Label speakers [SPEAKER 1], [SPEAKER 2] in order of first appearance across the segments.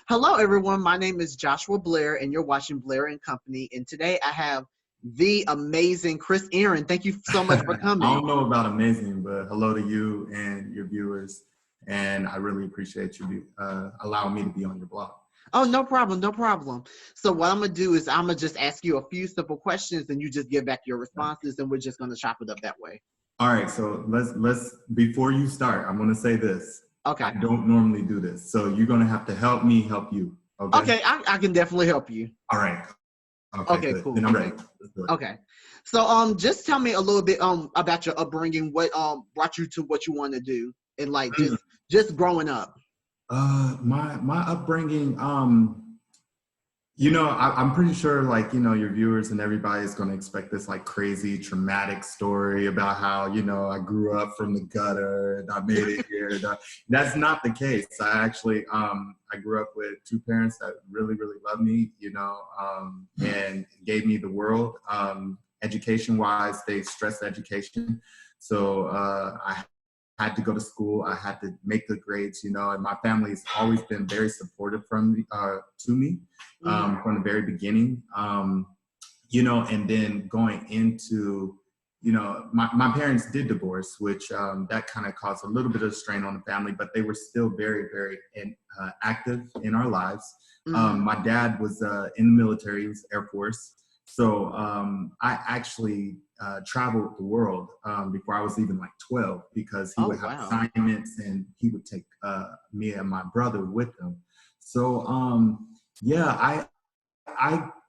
[SPEAKER 1] Hello, everyone. My name is Joshua Blair, and you're watching Blair and Company. And today I have the amazing Chris Aaron. Thank you so much for
[SPEAKER 2] I
[SPEAKER 1] coming.
[SPEAKER 2] don't know about amazing, but hello to you and your viewers. And I really appreciate you allowing me to be on your blog.
[SPEAKER 1] Oh, no problem, no problem. So what I'm gonna do is I'm gonna just ask you a few simple questions, and you just give back your responses, and we're just gonna chop it up that way.
[SPEAKER 2] All right, so let's before you start, I'm gonna say this.
[SPEAKER 1] Okay.
[SPEAKER 2] I don't normally do this, so you're gonna have to help me help you. Okay.
[SPEAKER 1] Okay, I can definitely help you.
[SPEAKER 2] All right. Okay, good.
[SPEAKER 1] Cool.
[SPEAKER 2] Then I'm ready.
[SPEAKER 1] Okay. So just tell me a little bit about your upbringing, what brought you to what you want to do, and like just growing up.
[SPEAKER 2] My upbringing, I'm pretty sure like, your viewers and everybody is going to expect this like crazy traumatic story about how, I grew up from the gutter and I made it here. That's not the case. I actually, I grew up with two parents that really, really loved me, and gave me the world. Education wise, they stressed education. So I had to go to school. I had to make good grades, and my family's always been very supportive to me from the very beginning. And then going into, my parents did divorce, which that kind of caused a little bit of strain on the family, but they were still very, very active in our lives. My dad was in the military, he was Air Force. So I actually traveled the world before I was even like 12, because he would have assignments and he would take me and my brother with him. So I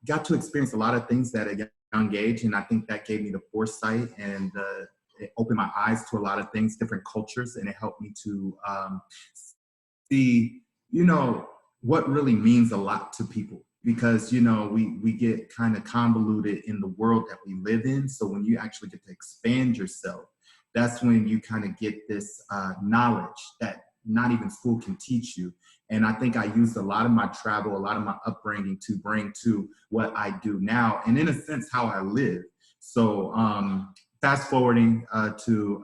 [SPEAKER 2] got to experience a lot of things at a young age, and I think that gave me the foresight and it opened my eyes to a lot of things, different cultures, and it helped me to see, what really means a lot to people. Because, we get kind of convoluted in the world that we live in. So when you actually get to expand yourself, that's when you kind of get this knowledge that not even school can teach you. And I think I used a lot of my travel, a lot of my upbringing to bring to what I do now, and in a sense, how I live. So fast forwarding to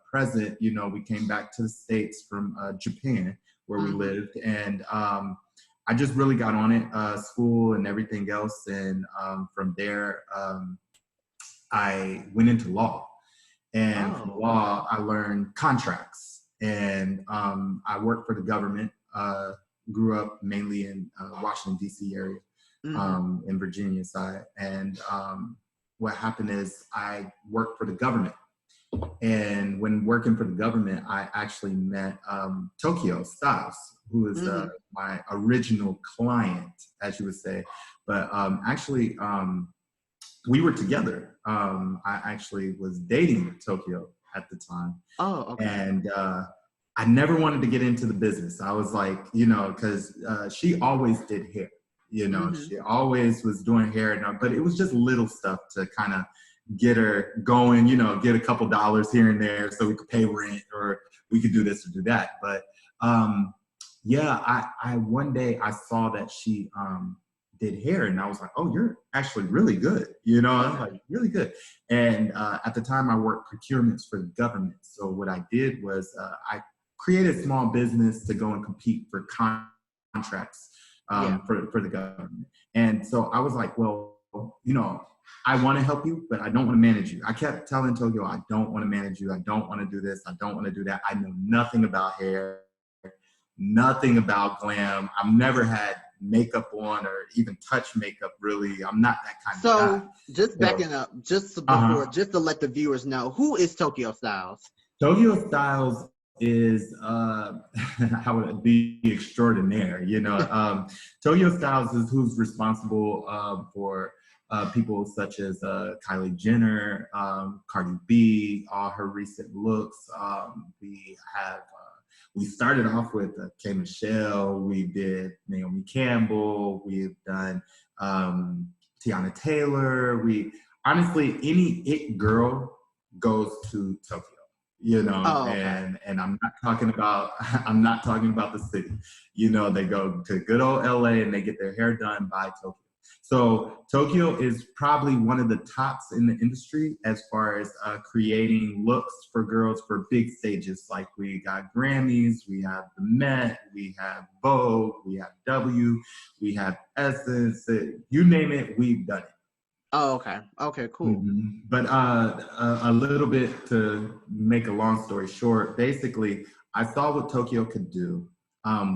[SPEAKER 2] present, we came back to the States from Japan, where we lived. And I just really got on it, school and everything else. And from there, I went into law. And from law, I learned contracts. And I worked for the government, grew up mainly in Washington, D.C. area, in Virginia side. And what happened is I worked for the government. And when working for the government, I actually met Tokyo Styles, who is my original client, as you would say. But actually, we were together. I actually was dating Tokyo at the time.
[SPEAKER 1] Oh, okay.
[SPEAKER 2] And I never wanted to get into the business. I was like, because she always did hair. She always was doing hair, but it was just little stuff to kind of get her going, get a couple dollars here and there so we could pay rent, or we could do this or do that. But I one day I saw that she did hair, and I was like, oh, you're actually really good. I was like, really good. And at the time I worked procurements for the government. So what I did was I created a small business to go and compete for contracts for the government. And so I was like, well, I want to help you, but I don't want to manage you. I kept telling Tokyo, I don't want to manage you. I don't want to do this. I don't want to do that. I know nothing about hair, nothing about glam. I've never had makeup on or even touch makeup, really. I'm not that kind of guy.
[SPEAKER 1] So just backing up, just before, just to let the viewers know, who is Tokyo Styles?
[SPEAKER 2] Tokyo Styles is how would it be extraordinaire, Tokyo Styles is who's responsible for people such as Kylie Jenner, Cardi B, all her recent looks. We started off with K. Michelle, we did Naomi Campbell, we've done Tiana Taylor. Honestly, any it girl goes to Tokyo. And I'm not talking about the city. They go to good old LA and they get their hair done by Tokyo. So Tokyo is probably one of the tops in the industry as far as creating looks for girls for big stages. Like we got Grammys, we have the Met, we have Vogue, we have W, we have Essence, you name it, we've done it.
[SPEAKER 1] Oh, okay. Okay, cool.
[SPEAKER 2] But a little bit to make a long story short, basically, I saw what Tokyo could do.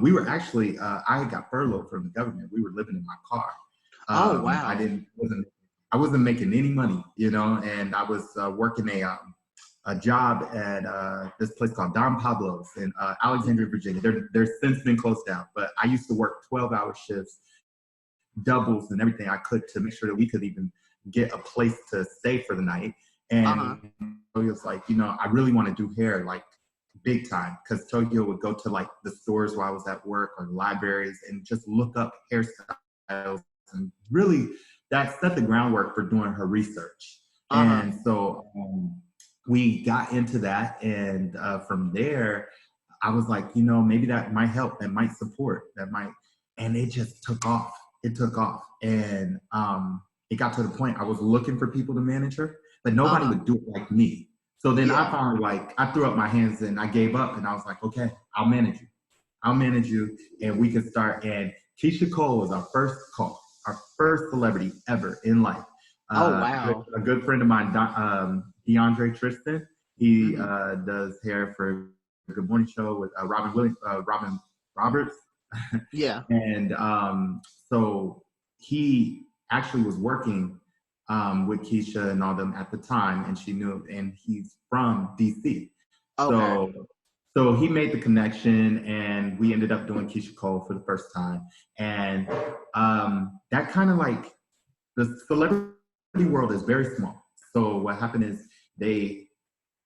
[SPEAKER 2] We were actually, I got furloughed from the government. We were living in my car.
[SPEAKER 1] Oh, wow.
[SPEAKER 2] I wasn't making any money, you know, and I was working a job at this place called Don Pablo's in Alexandria, Virginia. They're since been closed down, but I used to work 12-hour shifts, doubles and everything I could to make sure that we could even get a place to stay for the night. And it was like, you know, I really want to do hair like big time, because Tokyo would go to like the stores while I was at work or libraries and just look up hairstyles, and really that set the groundwork for doing her research. And so we got into that, and from there I was like, you know, maybe that might help, that might support, that might, and it just took off. It took off, and it got to the point I was looking for people to manage her, but nobody would do it like me. So then I finally, like, I threw up my hands and I gave up, and I was like, okay, I'll manage you. I'll manage you, and we can start. And Keisha Cole was our first call, our first celebrity ever in life.
[SPEAKER 1] Oh, wow.
[SPEAKER 2] A good friend of mine, DeAndre Tristan, he does hair for the Good Morning Show with Robin Roberts.
[SPEAKER 1] Yeah.
[SPEAKER 2] And so he actually was working with Keisha and all them at the time, and she knew, and he's from DC. Okay. So he made the connection, and we ended up doing Keisha Cole for the first time. And that kind of like, the celebrity world is very small. So what happened is it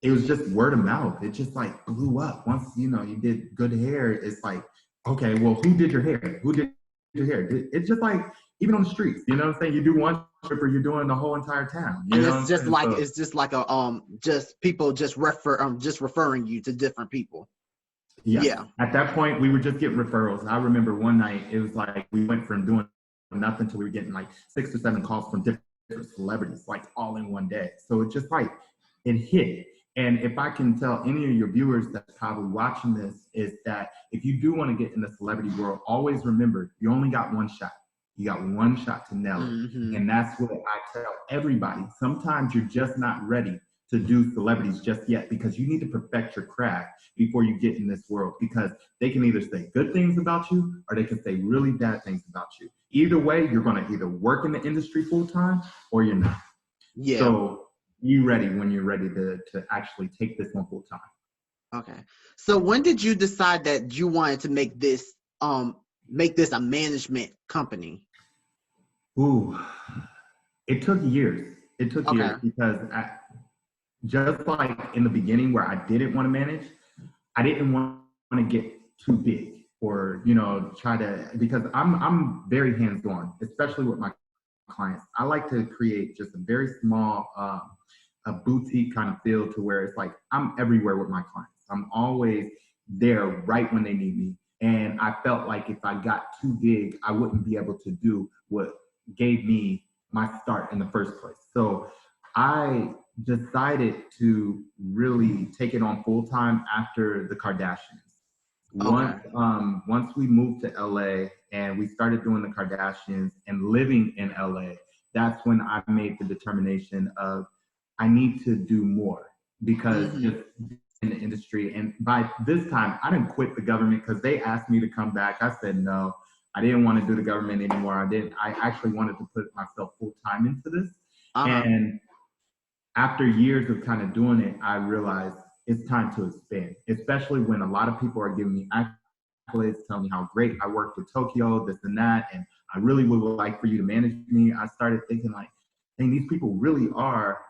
[SPEAKER 2] was just word of mouth. It just like blew up. Once, you know, you did good hair, it's like, okay, well, who did your hair? Who did your hair? It's just like, even on the streets, you know what I'm saying? You do one trip, or you're doing the whole entire town. You know,
[SPEAKER 1] it's just like, it's just like a just people just referring you to different people.
[SPEAKER 2] Yeah. At that point, we were just getting referrals. I remember one night, it was like we went from doing nothing to we were getting like 6 or 7 calls from different celebrities, like all in one day. So it just like, it hit. And if I can tell any of your viewers that's probably watching this, is that if you do want to get in the celebrity world, always remember, you only got one shot. You got one shot to nail it. And that's what I tell everybody. Sometimes you're just not ready to do celebrities just yet, because you need to perfect your craft before you get in this world, because they can either say good things about you, or they can say really bad things about you. Either way, you're going to either work in the industry full time or you're not. Yeah. So you ready when you're ready to actually take this one full time.
[SPEAKER 1] Okay. So when did you decide that you wanted to make this a management company?
[SPEAKER 2] Ooh, it took years. It took years, because just like in the beginning where I didn't want to manage, I didn't want to get too big, or, you know, try to, because I'm very hands-on, especially with my clients. I like to create just a very small, a boutique kind of feel, to where it's like I'm everywhere with my clients. I'm always there right when they need me. And I felt like if I got too big, I wouldn't be able to do what gave me my start in the first place. So I decided to really take it on full time after the Kardashians. Once we moved to LA and we started doing the Kardashians and living in LA, that's when I made the determination of, I need to do more, because just in the industry. And by this time, I didn't quit the government, because they asked me to come back. I said no. I didn't want to do the government anymore. I actually wanted to put myself full time into this. And after years of kind of doing it, I realized it's time to expand, especially when a lot of people are giving me accolades, telling me how great I worked with Tokyo, this and that, and I really would like for you to manage me. I started thinking like, dang, these people really are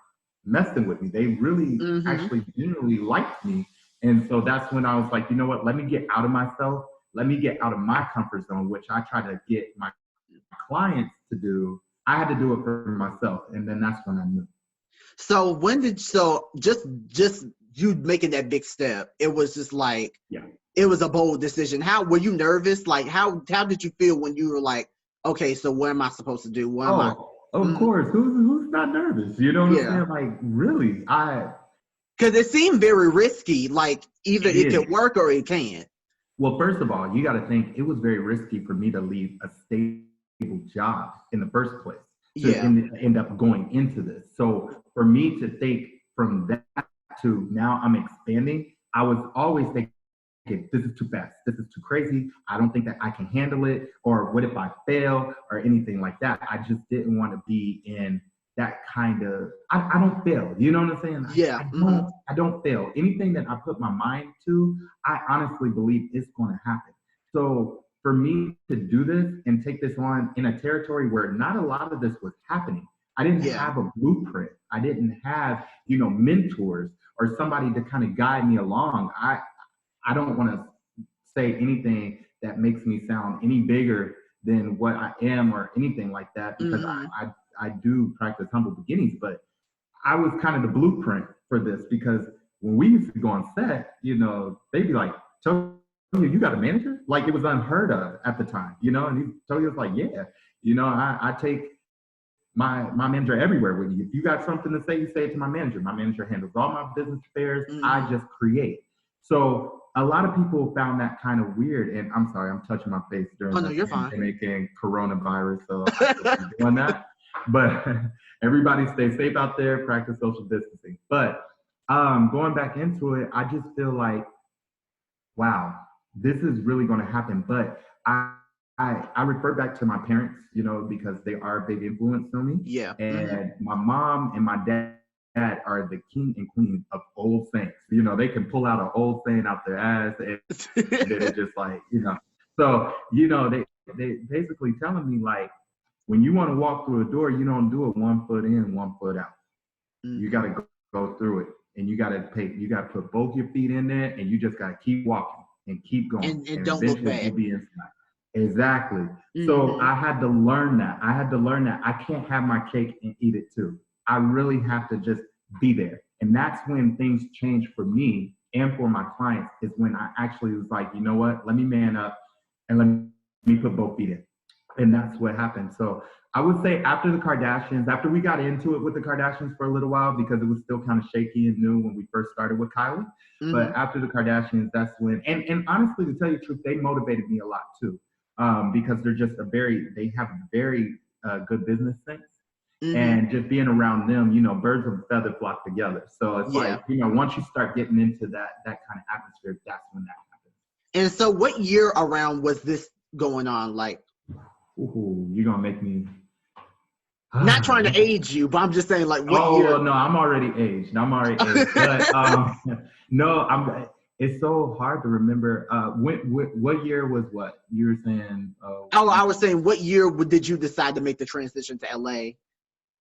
[SPEAKER 2] messing with me. They really actually genuinely liked me. And so that's when I was like, you know what, let me get out of myself. Let me get out of my comfort zone, which I try to get my clients to do. I had to do it for myself. And then that's when I knew.
[SPEAKER 1] So just you making that big step, it was just like, it was a bold decision. How were you nervous? Like, how did you feel when you were like, okay, so what am I supposed to do? What am I?
[SPEAKER 2] Oh, of course. Who's not nervous? You know what I'm
[SPEAKER 1] Yeah.
[SPEAKER 2] saying? Like, really,
[SPEAKER 1] Because it seemed very risky. Like either
[SPEAKER 2] it
[SPEAKER 1] it
[SPEAKER 2] is.
[SPEAKER 1] could work or it can't.
[SPEAKER 2] Well, first of all, you got to think it was very risky for me to leave a stable job in the first place to
[SPEAKER 1] Yeah.
[SPEAKER 2] end up going into this. So for me to think from that to now I'm expanding, I was always thinking, okay, this is too fast. This is too crazy. I don't think that I can handle it. Or what if I fail or anything like that? I just didn't want to be in that kind of, I don't fail. You know what I'm saying?
[SPEAKER 1] Yeah.
[SPEAKER 2] I don't fail. Anything that I put my mind to, I honestly believe it's going to happen. So for me to do this and take this on in a territory where not a lot of this was happening, I didn't
[SPEAKER 1] Yeah.
[SPEAKER 2] have a blueprint. I didn't have, mentors or somebody to kind of guide me along. I don't want to say anything that makes me sound any bigger than what I am or anything like that because I do practice humble beginnings, but I was kind of the blueprint for this because when we used to go on set, they'd be like, "Tony, you got a manager?" Like it was unheard of at the time, and Tony was like, "Yeah, I take my manager everywhere with you. If you got something to say, you say it to my manager. My manager handles all my business affairs. I just create." So a lot of people found that kind of weird. And I'm sorry, I'm touching my face during
[SPEAKER 1] Oh no,
[SPEAKER 2] the
[SPEAKER 1] you're fine.
[SPEAKER 2] pandemic and coronavirus. So I'm doing that. But everybody stay safe out there, practice social distancing. But going back into it, I just feel like, wow, this is really going to happen. But I refer back to my parents, because they are a big influence on me.
[SPEAKER 1] Yeah.
[SPEAKER 2] And my mom and my dad are the king and queen of old sayings. They can pull out an old saying out their ass and then it's just like, So, they basically telling me like, when you want to walk through a door, you don't do it 1 foot in, 1 foot out. You got to go through it, and you got to put both your feet in there, and you just got to keep walking and keep going,
[SPEAKER 1] and don't look
[SPEAKER 2] eventually
[SPEAKER 1] back.
[SPEAKER 2] you'll be inside. Exactly. So I had to learn that. I can't have my cake and eat it too. I really have to just be there, and that's when things change for me and for my clients. Is when I actually was like, you know what? Let me man up and let me put both feet in. And that's what happened. So I would say after the Kardashians, after we got into it with the Kardashians for a little while, because it was still kind of shaky and new when we first started with Kylie. But after the Kardashians, that's when, and honestly, to tell you the truth, they motivated me a lot too, because they have very good business sense. And just being around them, birds of a feather flock together. So it's like, once you start getting into that kind of atmosphere, that's when that happens.
[SPEAKER 1] And so what year around was this going on? Like,
[SPEAKER 2] ooh, you're going to make me.
[SPEAKER 1] Not trying to age you, but I'm just saying, like, what year?
[SPEAKER 2] Oh, no, I'm already aged. But no, it's so hard to remember. What year was what? You were saying?
[SPEAKER 1] I was saying, what year did you decide to make the transition to LA?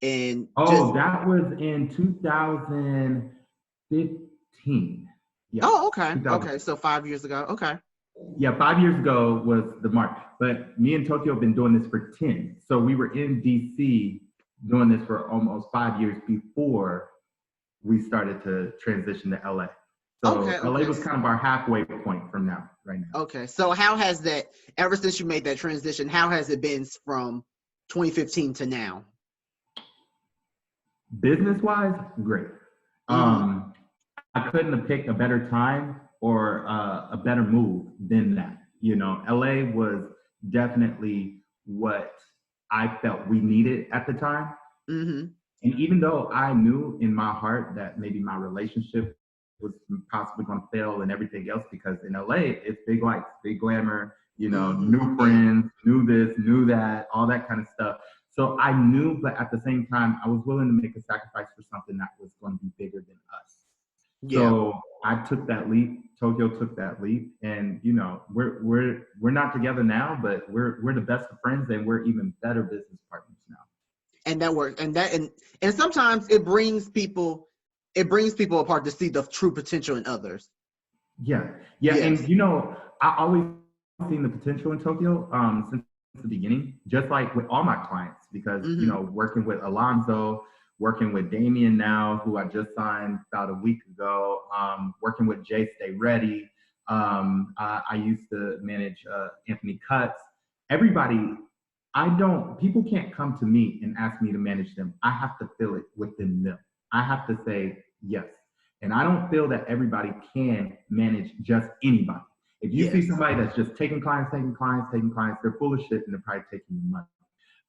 [SPEAKER 1] And
[SPEAKER 2] that was in 2015. Yeah.
[SPEAKER 1] Oh, okay. Okay, so 5 years ago. Okay.
[SPEAKER 2] Yeah, 5 years ago was the mark. But me and Tokyo have been doing this for 10. So we were in DC doing this for almost 5 years before we started to transition to LA. So LA was kind of our halfway point from now, right now.
[SPEAKER 1] Okay. So how has that, ever since you made that transition, how has it been from 2015 to now?
[SPEAKER 2] Business-wise, great. I couldn't have picked a better time or a better move than that. LA was definitely what I felt we needed at the time. And even though I knew in my heart that maybe my relationship was possibly going to fail and everything else, because in LA, it's big lights, big glamour, new friends, new this, new that, all that kind of stuff. So I knew, but at the same time, I was willing to make a sacrifice for something that was going to be bigger than us. So I took that leap. Tokyo took that leap, and we're not together now, but we're the best of friends, and we're even better business partners now.
[SPEAKER 1] And that works. And sometimes it brings people apart to see the true potential in others.
[SPEAKER 2] Yeah. And I always seen the potential in Tokyo since the beginning, just like with all my clients, because working with Alonzo, working with Damien now, who I just signed about a week ago, working with Jay Stay Ready. I used to manage Anthony Cutts. Everybody, people can't come to me and ask me to manage them. I have to feel it within them. I have to say yes. And I don't feel that everybody can manage just anybody. If you see
[SPEAKER 1] Yes.
[SPEAKER 2] somebody that's just taking clients, they're full of shit and they're probably taking your money.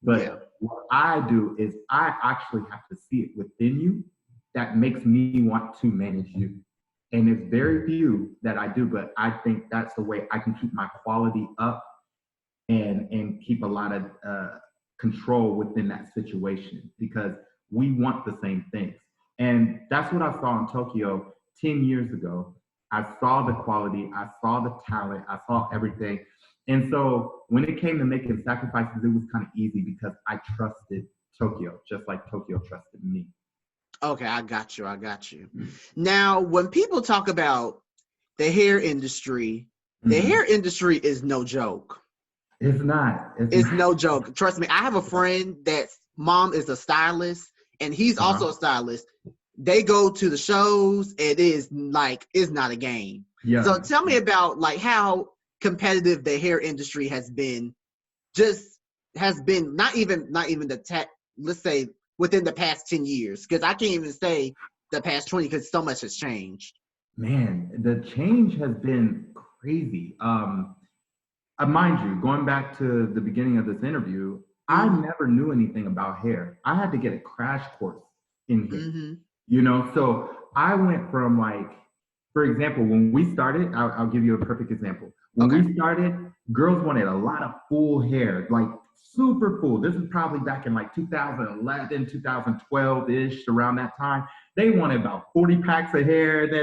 [SPEAKER 1] Yeah.
[SPEAKER 2] But what I do is I actually have to see it within you that makes me want to manage you. And it's very few that I do, but I think that's the way I can keep my quality up and keep a lot of control within that situation, because we want the same things. And that's what I saw in Tokyo 10 years ago. I saw the quality, I saw the talent, I saw everything. And so when it came to making sacrifices, it was kind of easy because I trusted Tokyo, just like Tokyo trusted me.
[SPEAKER 1] Okay, I got you. Now, when people talk about the hair industry, the hair industry is no joke.
[SPEAKER 2] It's not.
[SPEAKER 1] It's no joke. Trust me. I have a friend that's mom is a stylist, and he's also a stylist. They go to the shows. It is like, it's not a game.
[SPEAKER 2] Yeah.
[SPEAKER 1] So tell me about like how competitive the hair industry has been. Not even let's say within the past 10 years, because I can't even say the past 20 because so much has changed.
[SPEAKER 2] Man, the change has been crazy. Mind you, going back to the beginning of this interview, I never knew anything about hair. I had to get a crash course in hair, So I went from like, for example, when we started, I'll give you a perfect example. When we started, girls wanted a lot of full hair, like super full. This is probably back in like 2011, 2012-ish, around that time. They wanted about 40 packs of hair. They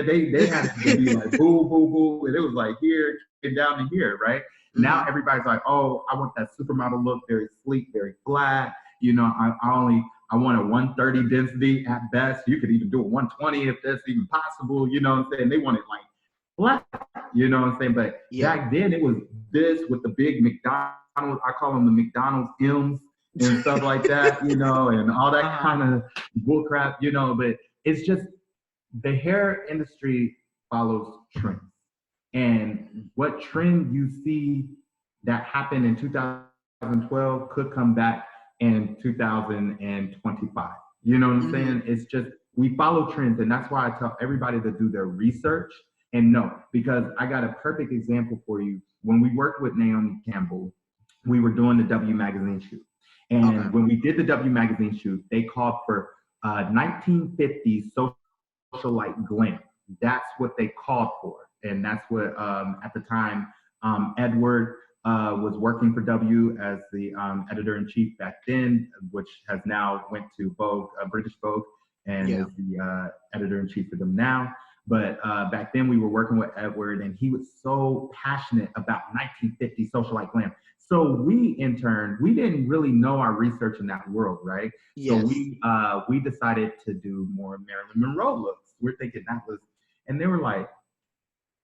[SPEAKER 2] had to be like, boo, boo, boo. And it was like here and down to here, right? Now everybody's like, oh, I want that supermodel look, very sleek, very flat. I want a 130 density at best. You could even do a 120 if that's even possible. You know what I'm saying? They want it like flat. You know what I'm saying? But back then it was this with the big McDonald's. I call them the McDonald's M's and stuff like that, and all that kind of bullcrap, But it's just the hair industry follows trends. And what trend you see that happened in 2012 could come back in 2025. You know what I'm saying? It's just, we follow trends. And that's why I tell everybody to do their research and know, because I got a perfect example for you. When we worked with Naomi Campbell, we were doing the W Magazine shoot. And when we did the W Magazine shoot, they called for 1950s socialite glam. That's what they called for. And that's what, at the time, Edward was working for W as the editor-in-chief back then, which has now went to Vogue, British Vogue, and is the editor-in-chief for them now. But back then we were working with Edward, and he was so passionate about 1950 socialite glam. So we, in turn, we didn't really know our research in that world, right? Yes. So we decided to do more Marilyn Monroe looks. We're thinking that was, and they were like,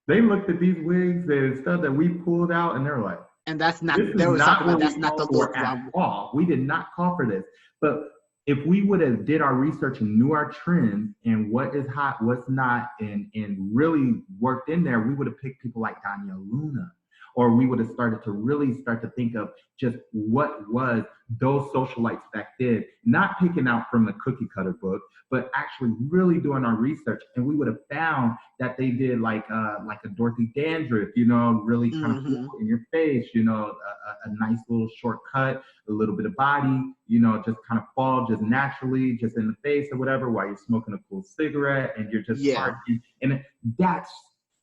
[SPEAKER 2] they looked at these wigs and stuff that we pulled out, and they're like,
[SPEAKER 1] and that's not,
[SPEAKER 2] that's not the look at all. We did not call for this. But if we would have did our research and knew our trends and what is hot, what's not, and really worked in there, we would have picked people like Danielle Luna, or we would have started to really start to think of just what was those socialites back then, not picking out from the cookie cutter book, but actually really doing our research. And we would have found that they did like a Dorothy Dandruff, really kind of cool in your face, a nice little short cut, a little bit of body, just kind of fall just naturally, just in the face or whatever, while you're smoking a cool cigarette and you're just partying. And that's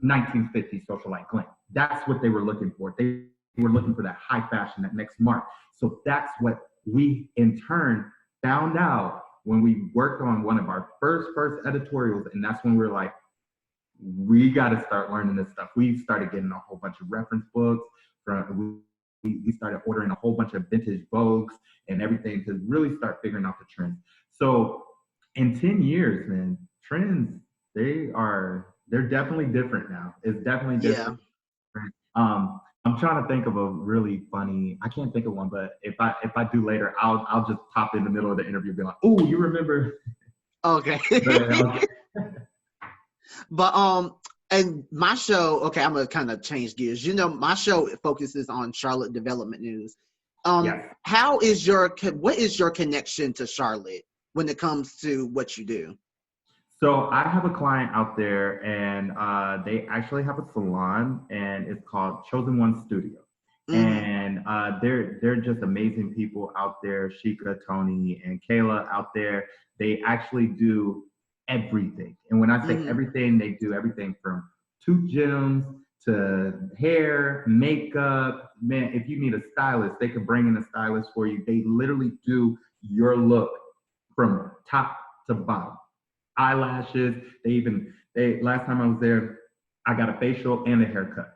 [SPEAKER 2] 1950 socialite glam. That's what they were looking for. They were looking for that high fashion, that next mark. So that's what we in turn found out when we worked on one of our first editorials. And that's when we were like, we got to start learning this stuff. We started getting a whole bunch of reference books. We started ordering a whole bunch of vintage Vogues and everything to really start figuring out the trends. So in 10 years, man, trends, they're definitely different now. It's definitely different. Yeah. I'm trying to think of a really funny, I can't think of one, but if I do later, I'll just pop in the middle of the interview and be like, oh, you remember?
[SPEAKER 1] Okay. But and my show, okay, I'm gonna kind of change gears. My show focuses on Charlotte development news.
[SPEAKER 2] Yes.
[SPEAKER 1] What is your connection to Charlotte when it comes to what you do?
[SPEAKER 2] So I have a client out there, and they actually have a salon, and it's called Chosen One Studio.
[SPEAKER 1] Mm-hmm.
[SPEAKER 2] And they're just amazing people out there. Sheikah, Tony, and Kayla out there. They actually do everything. And when I say
[SPEAKER 1] Mm-hmm.
[SPEAKER 2] everything, they do everything from tooth gems to hair, makeup. Man, if you need a stylist, they can bring in a stylist for you. They literally do your look from top to bottom. Eyelashes. They last time I was there, I got a facial and a haircut.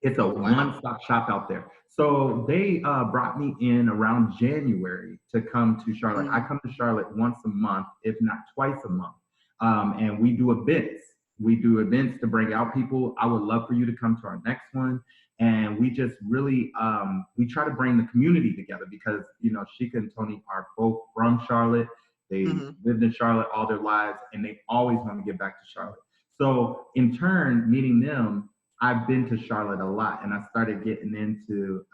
[SPEAKER 2] It's a
[SPEAKER 1] Oh wow.
[SPEAKER 2] one-stop shop out there. So they brought me in around January to come to Charlotte. I
[SPEAKER 1] Mm-hmm.
[SPEAKER 2] come to Charlotte once a month, if not twice a month, and we do events. We do events to bring out people. I would love for you to come to our next one. And we just really we try to bring the community together because Sheikah and Tony are both from Charlotte. They
[SPEAKER 1] Mm-hmm.
[SPEAKER 2] lived in Charlotte all their lives, and they always want to get back to Charlotte. So in turn, meeting them, I've been to Charlotte a lot, and I started getting into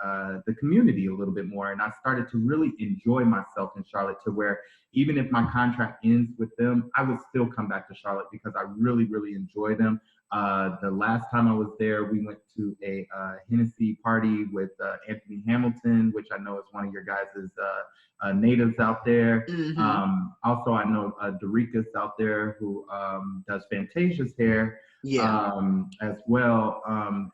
[SPEAKER 2] the community a little bit more, and I started to really enjoy myself in Charlotte to where even if my contract ends with them, I would still come back to Charlotte because I really, really enjoy them. The last time I was there, we went to a Hennessy party with Anthony Hamilton, which I know is one of your guys' natives out there.
[SPEAKER 1] Mm-hmm.
[SPEAKER 2] Also, I know Dorica's out there who does Fantasia's hair
[SPEAKER 1] Yeah.
[SPEAKER 2] as well.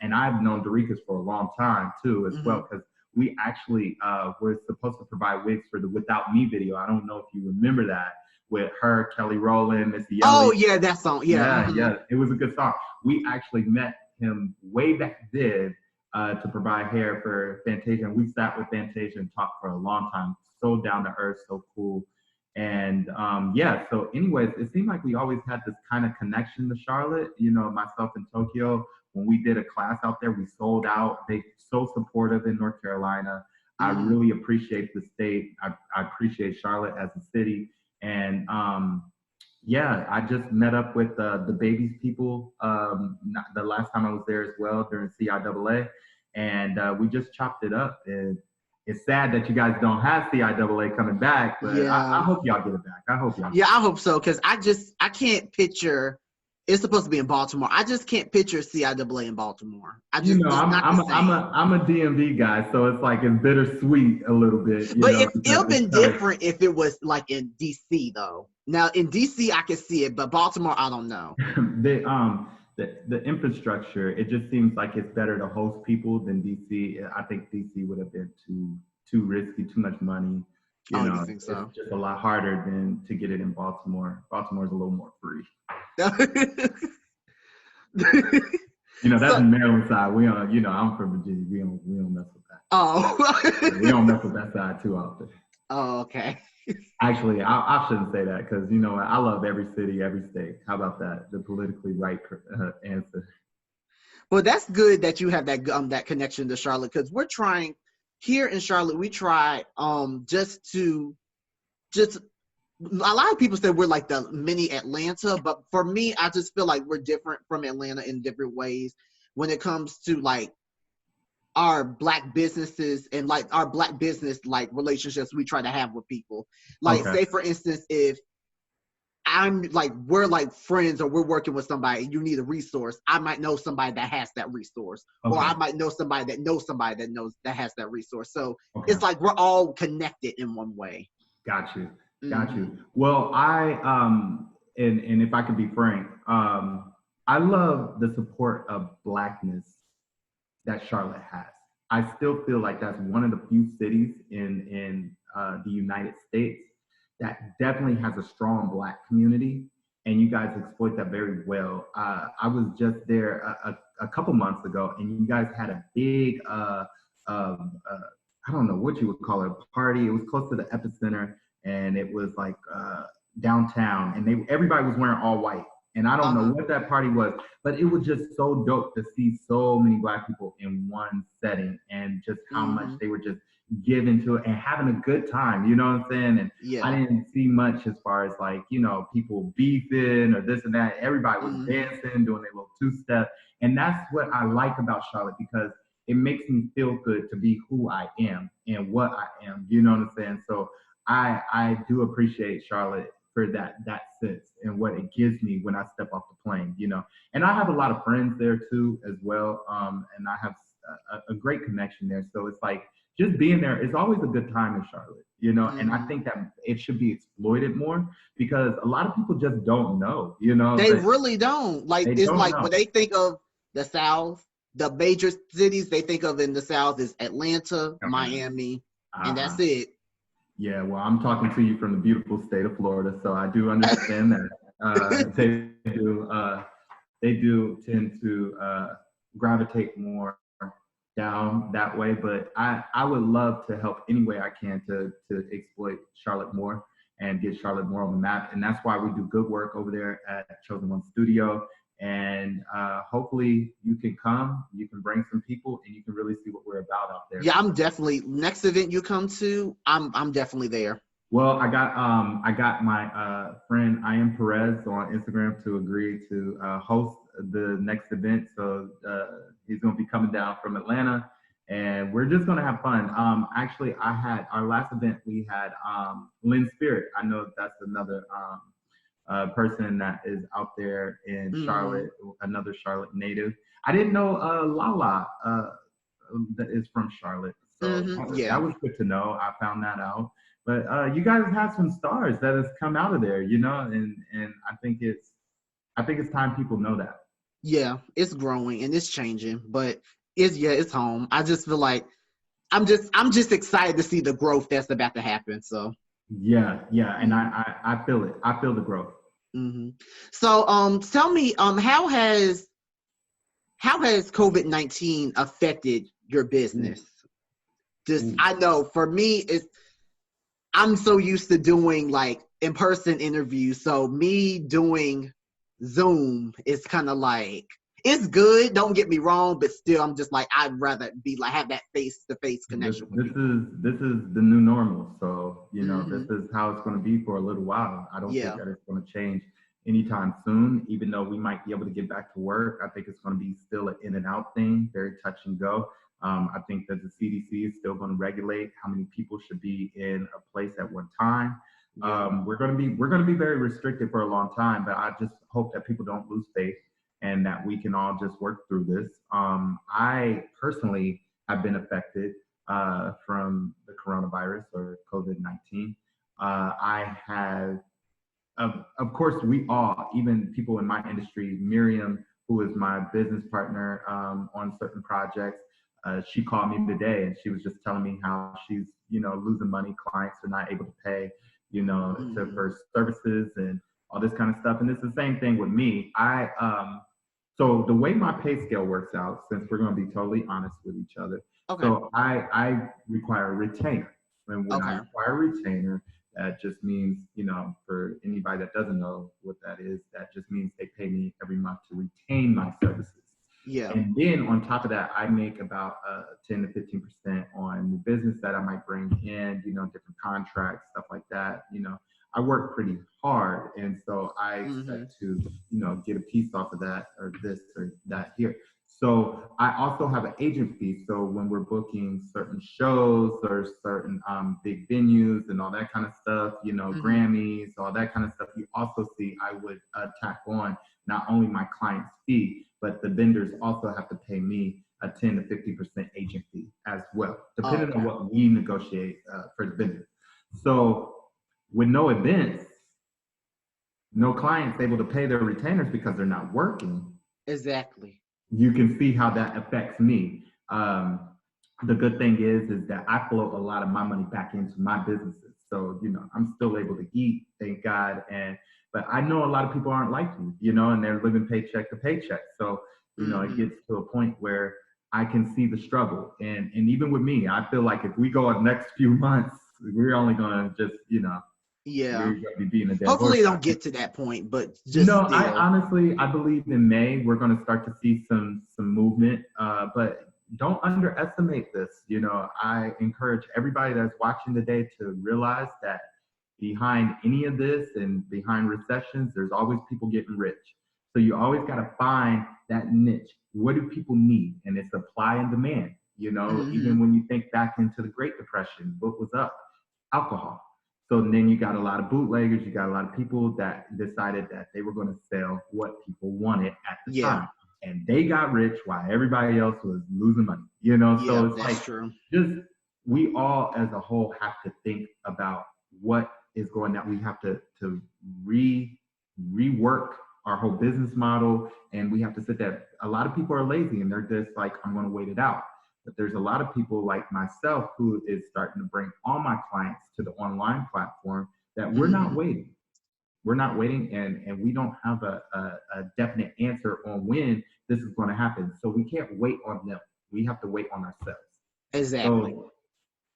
[SPEAKER 2] And I've known Dorica's for a long time too, as
[SPEAKER 1] Mm-hmm.
[SPEAKER 2] well, because we actually were supposed to provide wigs for the Without Me video. I don't know if you remember that with her, Kelly Rowland, Missy
[SPEAKER 1] Oh
[SPEAKER 2] Elliott.
[SPEAKER 1] yeah, that song. Yeah.
[SPEAKER 2] Yeah,
[SPEAKER 1] Mm-hmm.
[SPEAKER 2] yeah, it was a good song. We actually met him way back then to provide hair for Fantasia, and we sat with Fantasia and talked for a long time. So down to earth, so cool. And yeah, so anyways, it seemed like we always had this kind of connection to Charlotte. Myself in Tokyo, when we did a class out there, we sold out. They so supportive in North Carolina. I
[SPEAKER 1] Mm-hmm.
[SPEAKER 2] really appreciate the state. I appreciate Charlotte as a city. And yeah, I just met up with the babies people the last time I was there as well during CIAA, and we just chopped it up. And it's sad that you guys don't have CIAA coming back, but I
[SPEAKER 1] Yeah.
[SPEAKER 2] hope y'all get it back. I hope y'all.
[SPEAKER 1] Yeah, I hope so because I can't picture. It's supposed to be in Baltimore. I just can't picture CIAA in Baltimore. It's not the same.
[SPEAKER 2] I'm a DMV guy, so it's like it's bittersweet a little bit,
[SPEAKER 1] But it
[SPEAKER 2] because
[SPEAKER 1] would been different if it was like in DC though. Now in DC I could see it, but Baltimore I don't know.
[SPEAKER 2] The infrastructure, it just seems like it's better to host people than DC. I think DC would have been too risky, too much money.
[SPEAKER 1] Oh, you think
[SPEAKER 2] It's
[SPEAKER 1] so?
[SPEAKER 2] just a lot harder than to get it in Baltimore. Baltimore's a little more free. That's
[SPEAKER 1] So,
[SPEAKER 2] the Maryland side. We don't, I'm from Virginia. We don't mess with that.
[SPEAKER 1] oh.
[SPEAKER 2] We don't mess with that side too often.
[SPEAKER 1] Oh, okay.
[SPEAKER 2] Actually, I shouldn't say that because I love every city, every state. How about that? The politically right answer.
[SPEAKER 1] Well, that's good that you have that connection to Charlotte because we're trying here in Charlotte. We try just a lot of people say we're like the mini Atlanta, but for me, I just feel like we're different from Atlanta in different ways when it comes to like our black businesses and like our black business like relationships we try to have with people. Like
[SPEAKER 2] Okay.
[SPEAKER 1] say for instance, if I'm like we're like friends or we're working with somebody and you need a resource, I might know somebody that has that resource.
[SPEAKER 2] Okay.
[SPEAKER 1] Or I might know somebody that knows somebody that knows that has that resource. So
[SPEAKER 2] Okay.
[SPEAKER 1] it's like we're all connected in one way.
[SPEAKER 2] Got you.
[SPEAKER 1] Mm-hmm.
[SPEAKER 2] Well, and if I could be frank, I love the support of Blackness that Charlotte has. I still feel like that's one of the few cities in the United States that definitely has a strong Black community, and you guys exploit that very well. I was just there a couple months ago, and you guys had a big, I don't know what you would call it, a party. It was close to the epicenter, and it was like downtown, and everybody was wearing all white. And I don't know what that party was, but it was just so dope to see so many Black people in one setting and just how much they were just giving to it and having a good time. You know what I'm saying? And
[SPEAKER 1] Yeah.
[SPEAKER 2] I didn't see much as far as like, people beefing or this and that. Everybody was dancing, doing their little two-step. And that's what I like about Charlotte because it makes me feel good to be who I am and what I am. You know what I'm saying? So I do appreciate Charlotte for that sense and what it gives me when I step off the plane. You know, and I have a lot of friends there too as well, and I have a great connection there. So it's like just being there is always a good time in Charlotte, you know, and I think that it should be exploited more because a lot of people just don't know, you know,
[SPEAKER 1] They really don't. Like,
[SPEAKER 2] they
[SPEAKER 1] it's
[SPEAKER 2] don't
[SPEAKER 1] like
[SPEAKER 2] know.
[SPEAKER 1] when they think of the South, the major cities they think of in the South is Atlanta,
[SPEAKER 2] Okay.
[SPEAKER 1] Miami, and
[SPEAKER 2] Uh-huh.
[SPEAKER 1] that's it.
[SPEAKER 2] Yeah, well, I'm talking to you from the beautiful state of Florida, so I do understand that they do tend to gravitate more down that way. But I would love to help any way I can to exploit Charlotte more and get Charlotte more on the map. And that's why we do good work over there at Chosen One Studio. And hopefully you can come, you can bring some people, and you can really see what we're about out there.
[SPEAKER 1] Yeah, I'm definitely next event you come to. I'm definitely there.
[SPEAKER 2] Well, I got my friend Ian Perez on Instagram to agree to host the next event. So he's going to be coming down from Atlanta, and we're just going to have fun. Actually, I had our last event. We had Lynn Spirit. I know that's another person that is out there in Charlotte, another Charlotte native. I didn't know Lala that is from Charlotte, so
[SPEAKER 1] Yeah.
[SPEAKER 2] that was good to know. I found that out. But you guys have some stars that has come out of there, you know, and I think it's time people know that.
[SPEAKER 1] Yeah, it's growing and it's changing, but it's home. I just feel like I'm just excited to see the growth that's about to happen. So
[SPEAKER 2] Yeah, and I feel it. I feel the growth.
[SPEAKER 1] so tell me how has COVID-19 affected your business? Just I know for me I'm so used to doing like in-person interviews. So me doing Zoom is kind of like it's good, don't get me wrong, but still I'm just like I'd rather be like have that face-to-face connection with people.
[SPEAKER 2] This is the new normal. So, you know, this is how it's going to be for a little while. I don't think
[SPEAKER 1] Yeah.
[SPEAKER 2] that it's going to change anytime soon, even though we might be able to get back to work. I think it's going to be still an in and out thing, very touch and go. I think that the CDC is still going to regulate how many people should be in a place at one time. We're going to be very restricted for a long time, but I just hope that people don't lose faith and that we can all just work through this. I personally have been affected from the coronavirus or COVID-19. I have, of course, we all, even people in my industry, Miriam, who is my business partner on certain projects, she called me today and she was just telling me how she's, you know, losing money. Clients are not able to pay, you know, for services and all this kind of stuff. And it's the same thing with me. So the way my pay scale works out, since we're going to be totally honest with each other, so I require a retainer. And when I require a retainer, that just means, you know, for anybody that doesn't know what that is, that just means they pay me every month to retain my services.
[SPEAKER 1] Yeah.
[SPEAKER 2] And then on top of that, I make about 10 to 15% on the business that I might bring in, you know, different contracts, stuff like that. You know, I work pretty hard. And so I expect to, you know, get a piece off of that or this or that here. So I also have an agent fee. So when we're booking certain shows or certain big venues and all that kind of stuff, you know, Grammys, all that kind of stuff, you also see I would tack on not only my client's fee, but the vendors also have to pay me a 10 to 50% agent fee as well, depending on what we negotiate for the vendor. So with no events, no clients able to pay their retainers because they're not working.
[SPEAKER 1] Exactly.
[SPEAKER 2] You can see how that affects me. The good thing is that I float a lot of my money back into my businesses. So, you know, I'm still able to eat, thank God. But I know a lot of people aren't like me, you know, and they're living paycheck to paycheck. So, you know, it gets to a point where I can see the struggle. And even with me, I feel like if we go the next few months, we're only going to just, you know, we're going to be beating a dead horse.
[SPEAKER 1] Hopefully, don't get to that point, but just
[SPEAKER 2] no,
[SPEAKER 1] still.
[SPEAKER 2] I believe in May we're going to start to see some movement. But don't underestimate this. You know, I encourage everybody that's watching today to realize that behind any of this and behind recessions, there's always people getting rich. So you always got to find that niche. What do people need? And it's supply and demand. You know,
[SPEAKER 1] Mm-hmm.
[SPEAKER 2] even when you think back into the Great Depression, what was up? Alcohol. So then you got a lot of bootleggers, you got a lot of people that decided that they were going to sell what people wanted at the
[SPEAKER 1] Yeah.
[SPEAKER 2] time. And they got rich while everybody else was losing money, you know?
[SPEAKER 1] Yeah,
[SPEAKER 2] So it's
[SPEAKER 1] that's
[SPEAKER 2] like,
[SPEAKER 1] true.
[SPEAKER 2] just we all as a whole have to think about what is going on. We have to rework our whole business model, and we have to sit there. A lot of people are lazy and they're just like, I'm going to wait it out. But there's a lot of people like myself who is starting to bring all my clients to the online platform that we're not
[SPEAKER 1] Mm-hmm.
[SPEAKER 2] waiting. We're not waiting, and we don't have a definite answer on when this is going to happen. So we can't wait on them. We have to wait on ourselves.
[SPEAKER 1] Exactly.
[SPEAKER 2] So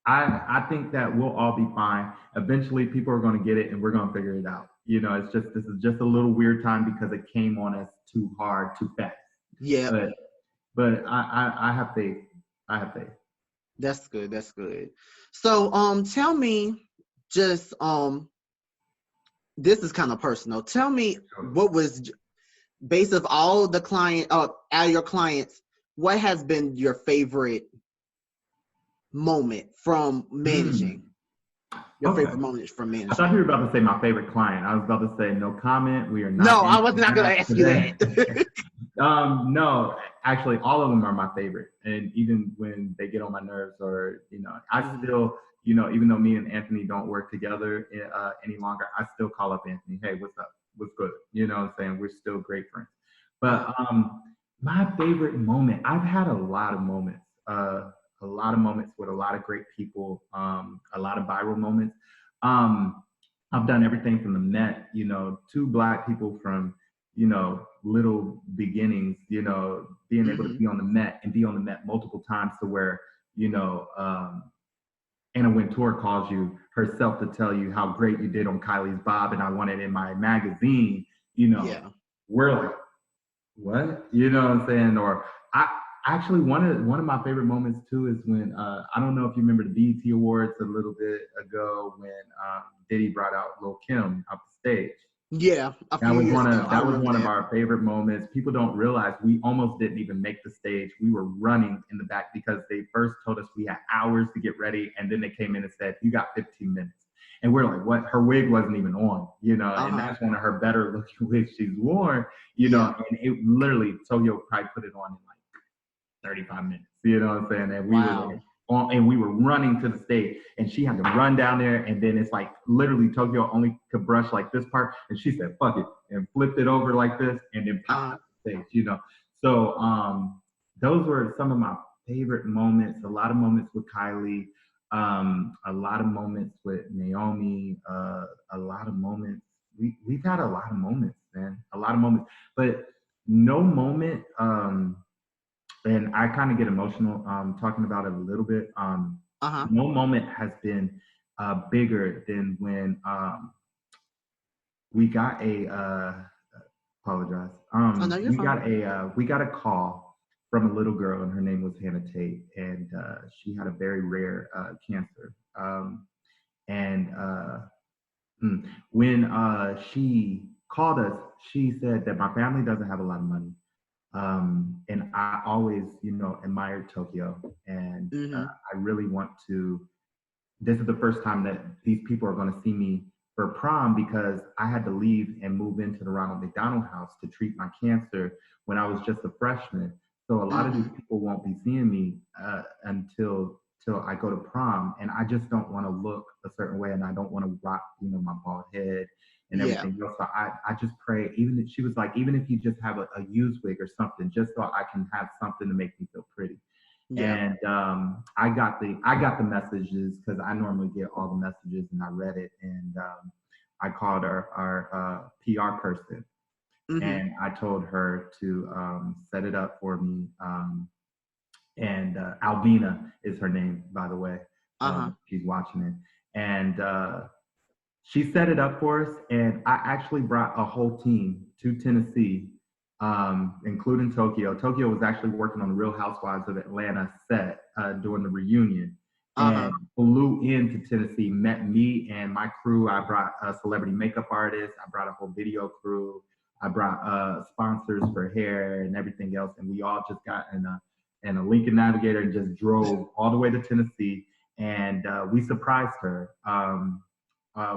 [SPEAKER 2] I think that we'll all be fine. Eventually, people are going to get it, and we're going to figure it out. You know, it's just this is just a little weird time because it came on us too hard, too fast.
[SPEAKER 1] Yeah,
[SPEAKER 2] But I have faith. I have faith.
[SPEAKER 1] that's good. That's good. So, tell me, just this is kind of personal. Tell me what was based of all the client, out of your clients, what has been your favorite moment from
[SPEAKER 2] Mm,
[SPEAKER 1] managing? Your
[SPEAKER 2] okay.
[SPEAKER 1] favorite moment from
[SPEAKER 2] I thought
[SPEAKER 1] managing?
[SPEAKER 2] you were about to say my favorite client. I was about to say no comment. We are
[SPEAKER 1] No,
[SPEAKER 2] not
[SPEAKER 1] I was
[SPEAKER 2] answering
[SPEAKER 1] not gonna
[SPEAKER 2] that
[SPEAKER 1] ask you
[SPEAKER 2] today.
[SPEAKER 1] that.
[SPEAKER 2] No, actually, all of them are my favorite. And even when they get on my nerves, or I
[SPEAKER 1] Mhm.
[SPEAKER 2] still, even though me and Anthony don't work together any longer, I still call up Anthony. Hey, what's up? What's good? You know what I'm saying? We're still great friends.
[SPEAKER 1] Uh-huh.
[SPEAKER 2] But my favorite moment, I've had a lot of moments. A lot of moments with a lot of great people. A lot of viral moments. Um, I've done everything from the Met, two black people from little beginnings, being able to
[SPEAKER 1] Mhm.
[SPEAKER 2] be on the Met and be on the Met multiple times to where, you know, um, Anna Wintour calls you herself to tell you how great you did on Kylie's Bob and I want it in my magazine,
[SPEAKER 1] Yeah.
[SPEAKER 2] we're like, what? You know what I'm saying? Or I actually one of my favorite moments too is when I don't know if you remember the BET Awards a little bit ago when Diddy brought out Lil Kim up the stage.
[SPEAKER 1] Yeah. A
[SPEAKER 2] That
[SPEAKER 1] few
[SPEAKER 2] was
[SPEAKER 1] years
[SPEAKER 2] one
[SPEAKER 1] ago,
[SPEAKER 2] of
[SPEAKER 1] I
[SPEAKER 2] that was
[SPEAKER 1] remember
[SPEAKER 2] one of
[SPEAKER 1] that.
[SPEAKER 2] our favorite moments. People don't realize we almost didn't even make the stage. We were running in the back because they first told us we had hours to get ready, and then they came in and said, "You got 15 minutes." And we're like, "What?" Her wig wasn't even on,
[SPEAKER 1] Uh
[SPEAKER 2] and
[SPEAKER 1] huh.
[SPEAKER 2] that's one of her better looking wigs she's worn,
[SPEAKER 1] Yeah.
[SPEAKER 2] and it literally Tokyo probably put it on in like 35 minutes. You know what I'm saying? And we were
[SPEAKER 1] Wow.
[SPEAKER 2] like, and we were running to the stage, and she had to run down there, and then it's like literally Tokyo only could brush like this part, and she said, "Fuck it," and flipped it over like this, and then popped
[SPEAKER 1] Uh.
[SPEAKER 2] up the stage. So those were some of my favorite moments. A lot of moments with Kylie, a lot of moments with Naomi, a lot of moments. We've had a lot of moments, man, a lot of moments, but no moment. And I kind of get emotional talking about it a little bit.
[SPEAKER 1] Uh huh.
[SPEAKER 2] No moment has been bigger than when we got a apologize.
[SPEAKER 1] Oh no, you're fine.
[SPEAKER 2] We got a call from a little girl, and her name was Hannah Tate, and she had a very rare cancer. And when she called us, she said that my family doesn't have a lot of money. And I always, admired Tokyo, and
[SPEAKER 1] Mhm.
[SPEAKER 2] I really want to. This is the first time that these people are going to see me for prom because I had to leave and move into the Ronald McDonald House to treat my cancer when I was just a freshman. So a lot of these
[SPEAKER 1] Mhm.
[SPEAKER 2] people won't be seeing me until I go to prom, and I just don't want to look a certain way, and I don't want to rock, my bald head and
[SPEAKER 1] Yeah.
[SPEAKER 2] everything else. So I just pray. Even if she was like, even if you just have a used wig or something, just so I can have something to make me feel pretty.
[SPEAKER 1] Yeah.
[SPEAKER 2] And I got the messages because I normally get all the messages, and I read it, and I called our PR person,
[SPEAKER 1] Mhm.
[SPEAKER 2] and I told her to set it up for me. And Alvina is her name, by the way.
[SPEAKER 1] Uh huh.
[SPEAKER 2] She's watching it, and she set it up for us, and I actually brought a whole team to Tennessee, including Tokyo. Tokyo was actually working on the Real Housewives of Atlanta set during the reunion,
[SPEAKER 1] Uh
[SPEAKER 2] and
[SPEAKER 1] huh.
[SPEAKER 2] flew into Tennessee, met me and my crew. I brought a celebrity makeup artist. I brought a whole video crew. I brought sponsors for hair and everything else, and we all just got and a Lincoln Navigator and just drove all the way to Tennessee. And we surprised her.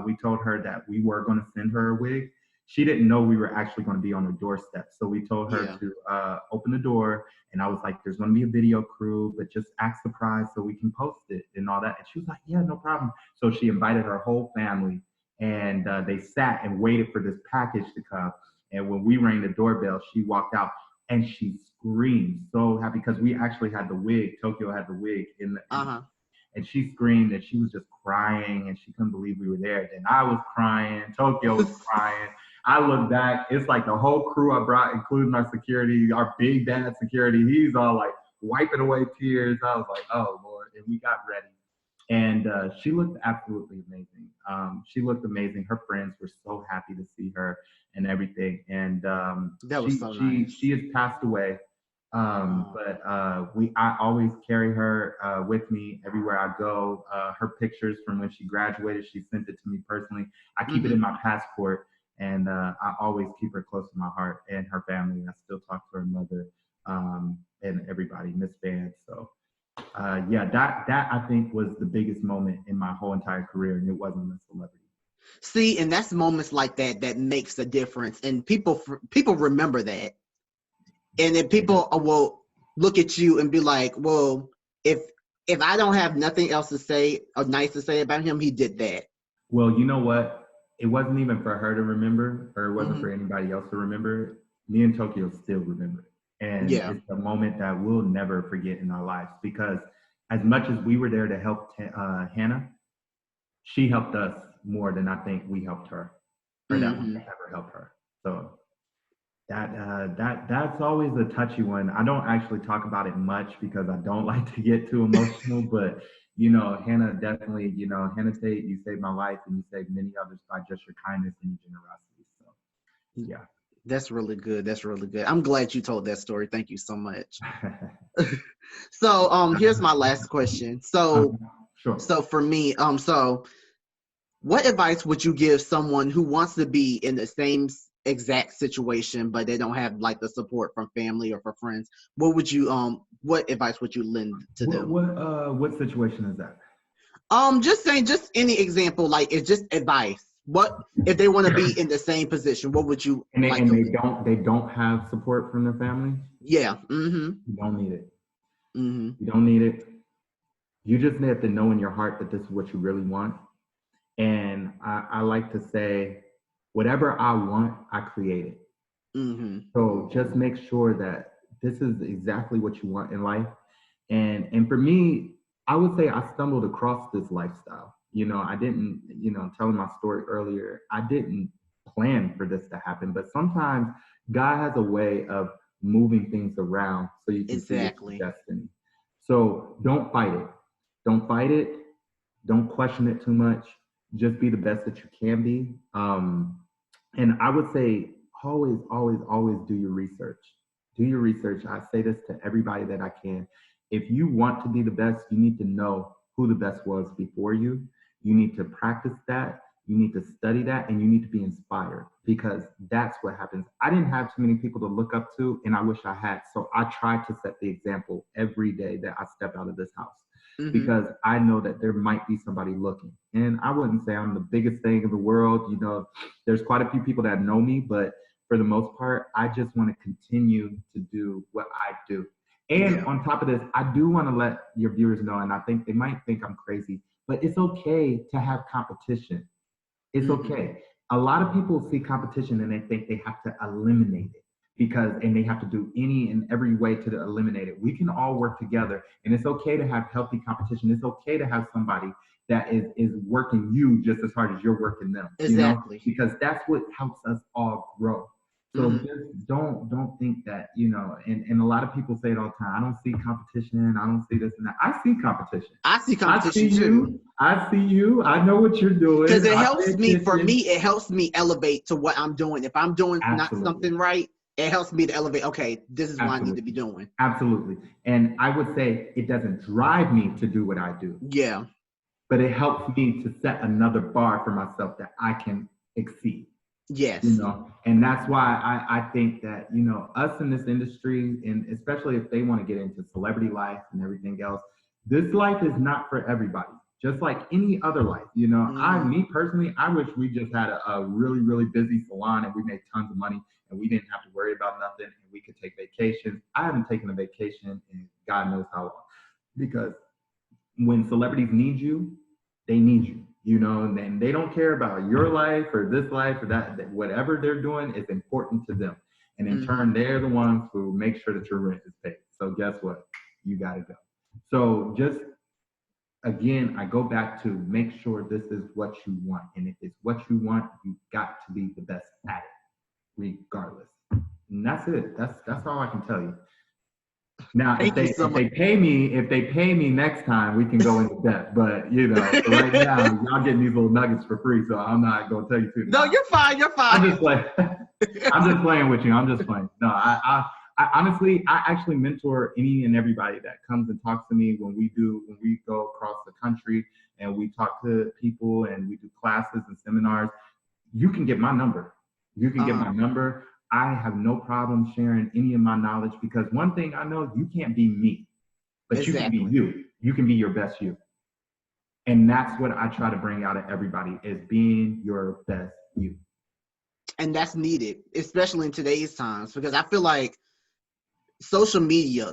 [SPEAKER 2] We told her that we were going to send her a wig. She didn't know we were actually going to be on her doorstep. So we told her
[SPEAKER 1] Yeah.
[SPEAKER 2] to open the door. And I was like, there's going to be a video crew, but just act surprised so we can post it and all that. And she was like, yeah, no problem. So she invited her whole family, and they sat and waited for this package to come. And when we rang the doorbell, she walked out and she screamed so happy because we actually had the wig. Tokyo had the wig and she screamed and she was just crying and she couldn't believe we were there. Then I was crying. Tokyo was crying. I look back, it's like the whole crew I brought, including our security, our big bad security. He's all like wiping away tears. I was like, oh Lord. And we got ready. And she looked absolutely amazing. She looked amazing. Her friends were so happy to see her and everything. And
[SPEAKER 1] That was so nice.
[SPEAKER 2] she has passed away. But I always carry her with me everywhere I go. Her pictures from when she graduated, she sent it to me personally. I keep it in my passport, and I always keep her close to my heart and her family. I still talk to her mother and everybody, Miss Van. So yeah, that I think was the biggest moment in my whole entire career, and it wasn't a celebrity.
[SPEAKER 1] See, and that's moments like that that makes a difference, and people remember that. And then people will look at you and be like, well, if I don't have nothing else to say or nice to say about him, he did that.
[SPEAKER 2] Well, you know what? It wasn't even for her to remember, or it wasn't for anybody else to remember. Me and Tokyo still remember it. And it's a moment that we'll never forget in our lives, because as much as we were there to help Hannah, she helped us more than I think we helped her, or that we ever helped her. So that's always a touchy one. I don't actually talk about it much because I don't like to get too emotional, but you know, Hannah definitely, you know, Hannah Tate, you saved my life and you saved many others by just your kindness and your generosity. So yeah.
[SPEAKER 1] That's really good. That's really good. I'm glad you told that story. Thank you so much. So here's my last question. So
[SPEAKER 2] sure.
[SPEAKER 1] So for me, so what advice would you give someone who wants to be in the same exact situation, but they don't have like the support from family or for friends? What advice would you lend to them?
[SPEAKER 2] What situation is that?
[SPEAKER 1] Just saying, just any example, like it's just advice. What if they want to be in the same position? What would you
[SPEAKER 2] and
[SPEAKER 1] like?
[SPEAKER 2] They don't have support from their family?
[SPEAKER 1] Yeah.
[SPEAKER 2] You don't need it.
[SPEAKER 1] You
[SPEAKER 2] don't need it. You just have to know in your heart that this is what you really want. And I like to say, whatever I want, I create it. So just make sure that this is exactly what you want in life. And for me, I would say I stumbled across this lifestyle. You know, I didn't, you know, telling my story earlier, I didn't plan for this to happen, but sometimes God has a way of moving things around so you can see your destiny. So don't fight it. Don't fight it. Don't question it too much. Just be the best that you can be. And I would say always, always, always do your research. Do your research. I say this to everybody that I can. If you want to be the best, you need to know who the best was before you. You need to practice that. You need to study that, and you need to be inspired, because that's what happens. I didn't have too many people to look up to, and I wish I had. So I tried to set the example every day that I step out of this house, because I know that there might be somebody looking. And I wouldn't say I'm the biggest thing in the world. You know, there's quite a few people that know me, but for the most part, I just want to continue to do what I do. And on top of this, I do want to let your viewers know, and I think they might think I'm crazy, but it's okay to have competition. It's okay. A lot of people see competition and they think they have to eliminate it, and they have to do any and every way to eliminate it. We can all work together, and it's okay to have healthy competition. It's okay to have somebody that is working you just as hard as you're working them.
[SPEAKER 1] Exactly.
[SPEAKER 2] You know? Because that's what helps us all grow. So just don't think that, you know, and a lot of people say it all the time, I don't see competition, I don't see this and that. I see competition.
[SPEAKER 1] I see competition
[SPEAKER 2] too. I see you. I know what you're doing.
[SPEAKER 1] Because it helps me, for me, it helps me elevate to what I'm doing. If I'm doing not something right, it helps me to elevate, okay, this is what I need to be doing.
[SPEAKER 2] Absolutely. And I would say it doesn't drive me to do what I do.
[SPEAKER 1] Yeah.
[SPEAKER 2] But it helps me to set another bar for myself that I can exceed.
[SPEAKER 1] Yes.
[SPEAKER 2] You know, and that's why I think that, you know, us in this industry, and especially if they want to get into celebrity life and everything else, this life is not for everybody. Just like any other life, you know,
[SPEAKER 1] Mm,
[SPEAKER 2] me personally, I wish we just had a really, really busy salon and we made tons of money and we didn't have to worry about nothing and we could take vacations. I haven't taken a vacation in God knows how long, because when celebrities need you, they need you, you know, and then they don't care about your life or this life or that whatever they're doing is important to them. And in
[SPEAKER 1] mm-hmm.
[SPEAKER 2] turn, they're the ones who make sure that your rent is paid. So guess what? You got to go. So just again, I go back to make sure this is what you want. And if it's what you want, you got to be the best at it, regardless. And that's it. That's all I can tell you. Now,
[SPEAKER 1] Thank you so
[SPEAKER 2] if
[SPEAKER 1] much.
[SPEAKER 2] they pay me next time, we can go into depth. But you know, for right now, y'all getting these little nuggets for free, so I'm not gonna tell you to.
[SPEAKER 1] No, you're fine. You're fine.
[SPEAKER 2] I'm just like, I'm just playing with you. I'm just playing. No, I honestly, I actually mentor any and everybody that comes and talks to me when we go across the country and we talk to people and we do classes and seminars. You can get my number. You can get
[SPEAKER 1] Uh-huh.
[SPEAKER 2] my number. I have no problem sharing any of my knowledge, because one thing I know, you can't be me, but you can be
[SPEAKER 1] Exactly.
[SPEAKER 2] you. You can be your best you. And that's what I try to bring out of everybody, is being your best you.
[SPEAKER 1] And that's needed, especially in today's times, because I feel like social media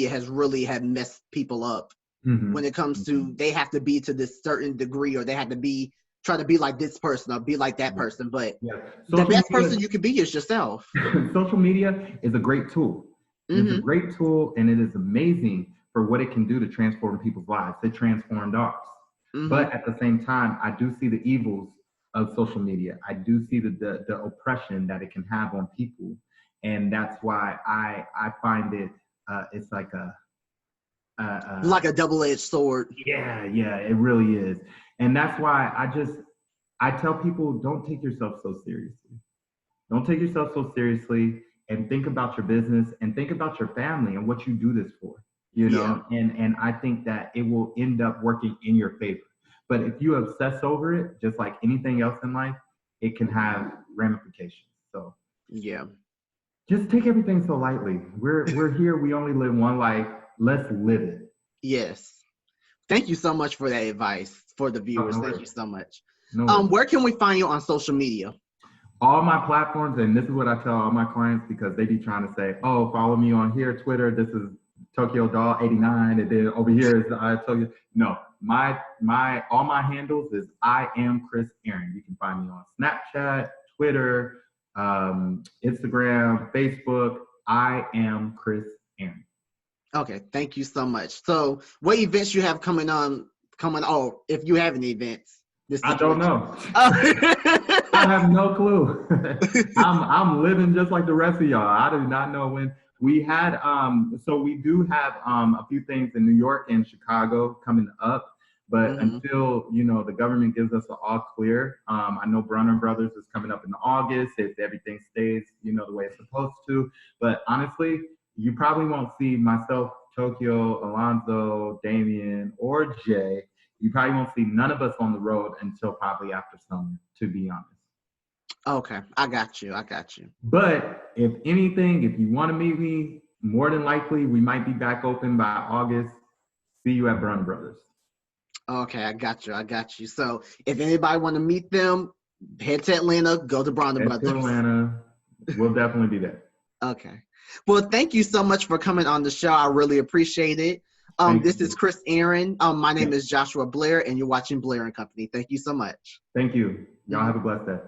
[SPEAKER 1] has really had messed people up when
[SPEAKER 2] Mm-hmm.
[SPEAKER 1] it comes to
[SPEAKER 2] Mm-hmm.
[SPEAKER 1] they have to be to this certain degree, or they have to be try to be like this person or be like that
[SPEAKER 2] Yeah.
[SPEAKER 1] person. But
[SPEAKER 2] Yeah.
[SPEAKER 1] the
[SPEAKER 2] Social
[SPEAKER 1] best
[SPEAKER 2] media
[SPEAKER 1] person you can be is yourself.
[SPEAKER 2] social media is a great tool. It's a
[SPEAKER 1] Mm-hmm.
[SPEAKER 2] great tool, and it is amazing for what it can do to transform people's lives. It transformed ours.
[SPEAKER 1] Mm-hmm.
[SPEAKER 2] But at the same time, I do see the evils of social media. I do see the oppression that it can have on people. And that's why I find it, it's like
[SPEAKER 1] Like a double-edged sword.
[SPEAKER 2] yeah, yeah, it really is. And that's why I tell people, don't take yourself so seriously. Don't take yourself so seriously, and think about your business and think about your family and what you do this for, you
[SPEAKER 1] Yeah.
[SPEAKER 2] know? And I think that it will end up working in your favor. But if you obsess over it, just like anything else in life, it can have ramifications. So
[SPEAKER 1] Yeah.
[SPEAKER 2] just take everything so lightly. We're here, we only live one life. Let's live it.
[SPEAKER 1] Yes. Thank you so much for that advice for the
[SPEAKER 2] Oh,
[SPEAKER 1] viewers.
[SPEAKER 2] no
[SPEAKER 1] Thank
[SPEAKER 2] worries.
[SPEAKER 1] you so much.
[SPEAKER 2] No worries.
[SPEAKER 1] Where can we find you on social media?
[SPEAKER 2] All my platforms, and this is what I tell all my clients, because they be trying to say, oh, follow me on here, Twitter, this is Tokyo Doll 89, and then over here is Tokyo. No, my all my handles is I am Chris Aaron. You can find me on Snapchat, Twitter, Instagram, Facebook. I am Chris Aaron.
[SPEAKER 1] Okay, thank you so much. So, what events you have coming on? Oh, if you have any events this
[SPEAKER 2] I don't
[SPEAKER 1] situation.
[SPEAKER 2] know.
[SPEAKER 1] Oh.
[SPEAKER 2] I have no clue. I'm living just like the rest of y'all. I do not know when we had so we do have a few things in New York and Chicago coming up, but
[SPEAKER 1] Hmm.
[SPEAKER 2] until you know the government gives us an all clear, I know Brunner Brothers is coming up in August if everything stays you know the way it's supposed to. But honestly, you probably won't see myself, Tokyo, Alonzo, Damien, or Jay. You probably won't see none of us on the road until probably after summer, to be honest.
[SPEAKER 1] Okay, I got you. I got you.
[SPEAKER 2] But if anything, if you want to meet me, more than likely we might be back open by August. See you at Brunner Brothers.
[SPEAKER 1] Okay, I got you. I got you. So, if anybody want to meet them, head to Atlanta. Go to Bronner
[SPEAKER 2] Head to
[SPEAKER 1] Brothers.
[SPEAKER 2] Atlanta. We'll definitely be there.
[SPEAKER 1] Okay. Well, thank you so much for coming on the show. I really appreciate it.
[SPEAKER 2] Thank
[SPEAKER 1] This is
[SPEAKER 2] you.
[SPEAKER 1] Chris Aaron. My
[SPEAKER 2] Yeah.
[SPEAKER 1] name is Joshua Blair, and you're watching Blair and Company. Thank you so much.
[SPEAKER 2] Thank you. Y'all have a
[SPEAKER 1] Mhm.
[SPEAKER 2] blessed day.